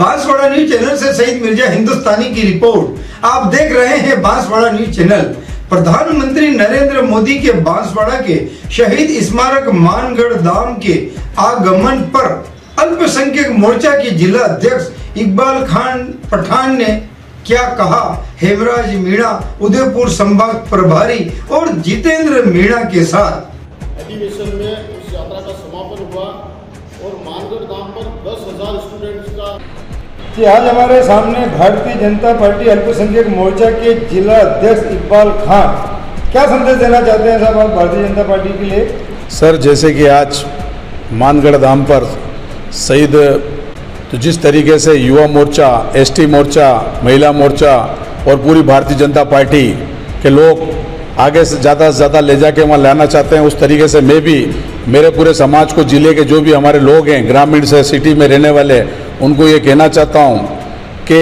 Banswara news channel से सईद मिर्जा हिंदुस्तानी की report. आप देख रहे हैं बांसवाड़ा न्यूज चैनल। प्रधानमंत्री नरेंद्र मोदी के बांसवाड़ा के शहीद स्मारक मानगढ़ धाम के आगमन पर अल्पसंख्यक मोर्चा के जिला अध्यक्ष इकबाल खान पठान ने क्या कहा, हेमराज मीणा उदयपुर संभाग प्रभारी और जितेंद्र मीणा के साथ अधिवेशन में इस यात्रा का समापन हुआ और मानगढ़ धाम पर 10,000 स्टूडेंट्स का जी। आज हमारे सामने भारतीय जनता पार्टी अल्पसंख्यक मोर्चा के जिला अध्यक्ष इकबाल खान, क्या संदेश देना चाहते हैं साहब आप भारतीय जनता पार्टी के लिए? सर, जैसे कि आज मानगढ़ धाम पर शहीद, तो जिस तरीके से युवा मोर्चा, एसटी मोर्चा, महिला मोर्चा और पूरी भारतीय जनता पार्टी के लोग आगे से ज़्यादा ले जाके वहाँ लाना चाहते हैं, उस तरीके से मैं भी मेरे पूरे समाज को, जिले के जो भी हमारे लोग हैं, ग्रामीण से सिटी में रहने वाले, उनको ये कहना चाहता हूँ कि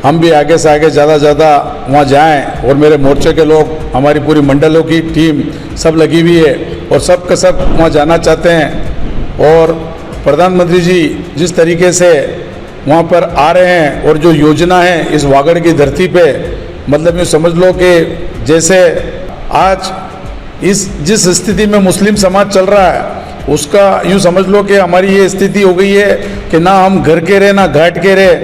हम भी आगे से आगे ज़्यादा वहाँ जाएं। और मेरे मोर्चे के लोग, हमारी पूरी मंडलों की टीम सब लगी हुई है और सब के सब वहाँ जाना चाहते हैं। और प्रधानमंत्री जी जिस तरीके से वहाँ पर आ रहे हैं और जो योजना है इस वागड़ की धरती पे, मतलब ये समझ लो कि जैसे आज जिस स्थिति में मुस्लिम समाज चल रहा है, उसका यूँ समझ लो कि हमारी ये स्थिति हो गई है कि ना हम घर के रहे ना घाट के रहे।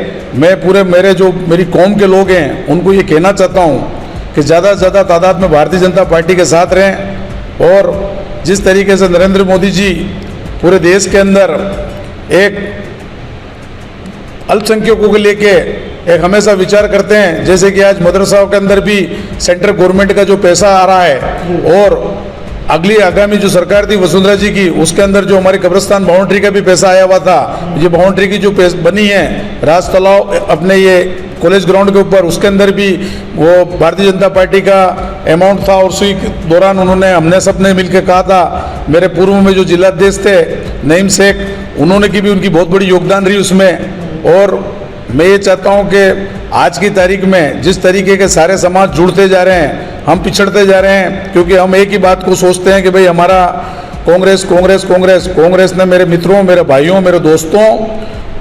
मैं पूरे मेरी कौम के लोग हैं उनको ये कहना चाहता हूँ कि ज़्यादा से ज़्यादा तादाद में भारतीय जनता पार्टी के साथ रहें। और जिस तरीके से नरेंद्र मोदी जी पूरे देश के अंदर एक अल्पसंख्यकों को लेके एक हमेशा विचार करते हैं, जैसे कि आज मदरसाओं के अंदर भी सेंट्रल गवर्नमेंट का जो पैसा आ रहा है और अगली आगामी जो सरकार थी वसुंधरा जी की, उसके अंदर जो हमारी कब्रिस्तान बाउंड्री का भी पैसा आया हुआ था, ये बाउंड्री की जो बनी है राज तालाब अपने ये कॉलेज ग्राउंड के ऊपर, उसके अंदर भी वो भारतीय जनता पार्टी का अमाउंट था। और उसी दौरान हमने सबने मिलकर कहा था, मेरे पूर्व में जो जिलाध्यक्ष थे नईम शेख, उन्होंने की भी उनकी बहुत बड़ी योगदान रही उसमें। और मैं ये चाहता हूँ कि आज की तारीख में जिस तरीके के सारे समाज जुड़ते जा रहे हैं, हम पिछड़ते जा रहे हैं, क्योंकि हम एक ही बात को सोचते हैं कि भाई हमारा कांग्रेस ने मेरे मित्रों, मेरे भाइयों, मेरे दोस्तों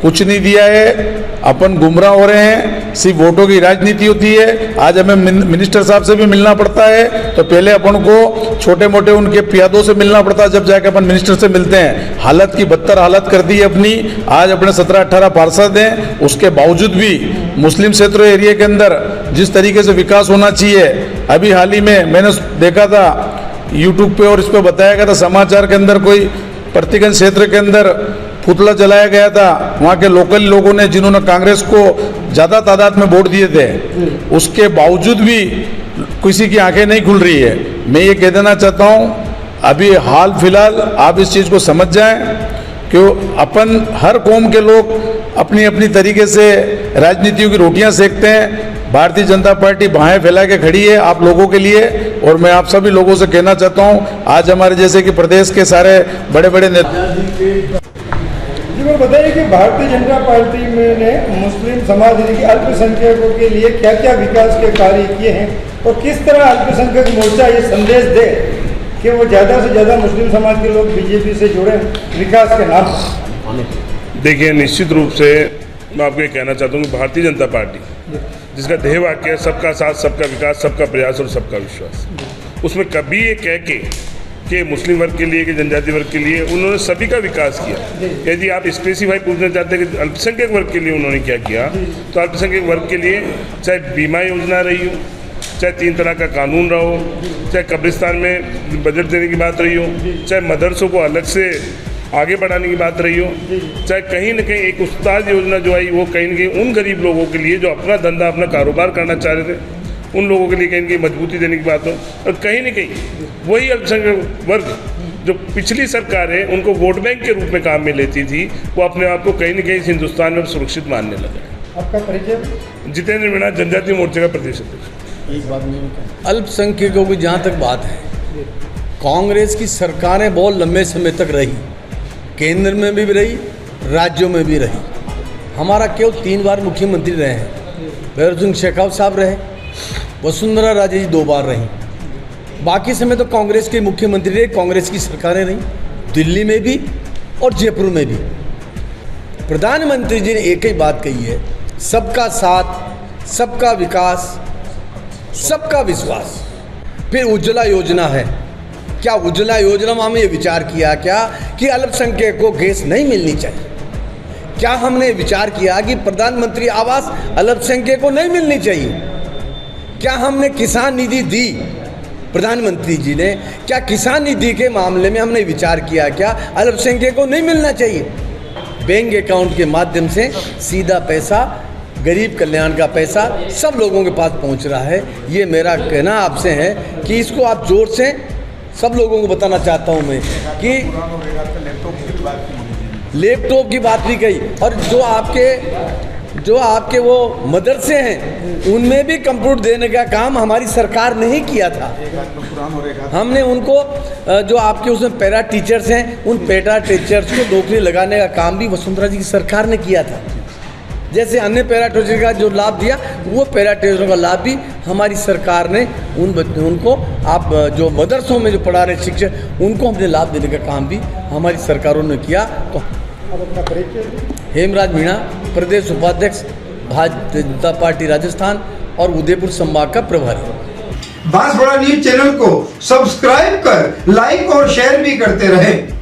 कुछ नहीं दिया है। अपन गुमराह हो रहे हैं, सिर्फ वोटों की राजनीति होती है। आज हमें मिनिस्टर साहब से भी मिलना पड़ता है, तो पहले अपन को छोटे मोटे उनके पियादों से मिलना पड़ता है, जब जाके अपन मिनिस्टर से मिलते हैं। हालत की बदतर हालत कर दी है अपनी। आज अपने 17-18 पार्षद हैं, उसके बावजूद भी मुस्लिम क्षेत्र एरिया के अंदर जिस तरीके से विकास होना चाहिए, अभी हाल ही में मैंने देखा था यूट्यूब पे और इस पर बताया गया था समाचार के अंदर, कोई प्रतिगंज क्षेत्र के अंदर पुतला जलाया गया था। वहाँ के लोकल लोगों ने, जिन्होंने कांग्रेस को ज़्यादा तादाद में वोट दिए थे, उसके बावजूद भी किसी की आंखें नहीं खुल रही है। मैं ये कह देना चाहता हूँ, अभी हाल फिलहाल आप इस चीज़ को समझ जाएं कि अपन हर कौम के लोग अपनी अपनी तरीके से राजनीतियों की रोटियां सेकते हैं। भारतीय जनता पार्टी बाहें फैला के खड़ी है आप लोगों के लिए। और मैं आप सभी लोगों से कहना चाहता हूँ, आज हमारे जैसे कि प्रदेश के सारे बड़े बड़े नेता, बताइए कि भारतीय जनता पार्टी में ने मुस्लिम समाज के अल्पसंख्यकों के लिए क्या क्या विकास के कार्य किए हैं और किस तरह अल्पसंख्यक मोर्चा ये संदेश दे कि वो ज़्यादा से ज़्यादा मुस्लिम समाज के लोग बीजेपी से जुड़े विकास के नाम पर। देखिए, निश्चित रूप से मैं आपको ये कहना चाहता हूँ कि भारतीय जनता पार्टी जिसका ध्येय वाक्य है सबका साथ, सबका विकास, सबका प्रयास और सबका विश्वास, उसमें कभी ये कह के मुस्लिम वर्ग के लिए, कि जनजाति वर्ग के लिए, उन्होंने सभी का विकास किया। यदि आप स्पेसिफाई पूछना चाहते हैं कि अल्पसंख्यक वर्ग के लिए उन्होंने क्या किया, तो अल्पसंख्यक वर्ग के लिए चाहे बीमा योजना रही हो, चाहे 3 तलाक का कानून रहा हो, चाहे कब्रिस्तान में बजट देने की बात रही हो, चाहे मदरसों को अलग से आगे बढ़ाने की बात रही हो, चाहे कहीं न कहीं एक उस्ताद योजना जो आई, वो कहीं न कहीं उन गरीब लोगों के लिए जो अपना धंधा, अपना कारोबार करना चाह रहे थे, उन लोगों के लिए कहीं न कहीं मजबूती देने की बात हो। और कहीं न कहीं वही अल्पसंख्यक वर्ग जो पिछली सरकार है उनको वोट बैंक के रूप में काम में लेती थी, वो अपने आप को कहीं न कहीं इस हिंदुस्तान में सुरक्षित मानने लगा। आपका परिचय? जितेंद्र मीणा, जनजातीय मोर्चे का प्रदेश अध्यक्ष। एक बात नहीं, अल्पसंख्यकों की जहाँ तक बात है, कांग्रेस की सरकारें बहुत लंबे समय तक रही, केंद्र में भी रही, राज्यों में भी रही। हमारा केवल 3 बार मुख्यमंत्री रहे हैं। भैरव सिंह शेखावत साहब रहे, वसुंधरा राजे जी 2 बार रहीं। बाकी समय तो कांग्रेस के मुख्यमंत्री रहे, कांग्रेस की सरकारें रहीं, दिल्ली में भी और जयपुर में भी। प्रधानमंत्री जी ने एक ही बात कही है, सबका साथ, सबका विकास, सबका विश्वास। फिर उज्ज्वला योजना है, क्या उज्ज्वला योजना में हमने ये विचार किया क्या कि अल्पसंख्यक को गैस नहीं मिलनी चाहिए? क्या हमने विचार किया कि प्रधानमंत्री आवास अल्पसंख्यक को नहीं मिलनी चाहिए? क्या हमने किसान निधि दी? प्रधानमंत्री जी ने क्या किसान निधि के मामले में हमने विचार किया क्या अल्पसंख्यक को नहीं मिलना चाहिए? बैंक अकाउंट के माध्यम से सीधा पैसा, गरीब कल्याण का पैसा सब लोगों के पास पहुंच रहा है। ये मेरा कहना आपसे है कि इसको आप जोर से सब लोगों को बताना चाहता हूं मैं कि लैपटॉप की बात भी कही, और जो आपके वो मदरसे हैं उनमें भी कंप्यूटर देने का काम हमारी सरकार ने ही किया था। हमने उनको जो आपके उसमें पैरा टीचर्स हैं उन पैरा टीचर्स को नौकरी लगाने का काम भी वसुंधरा जी की सरकार ने किया था। जैसे अन्य पैरा टीचर का जो लाभ दिया, वो पैरा टीचरों का लाभ भी हमारी सरकार ने उनको आप जो मदरसों में जो पढ़ा रहे शिक्षक उनको हमने लाभ देने का काम भी हमारी सरकारों ने किया। तो हेमराज मीणा, प्रदेश उपाध्यक्ष भारतीय जनता पार्टी राजस्थान और उदयपुर संभाग का प्रभारी। बांसवाड़ा न्यूज चैनल को सब्सक्राइब कर लाइक और शेयर भी करते रहें।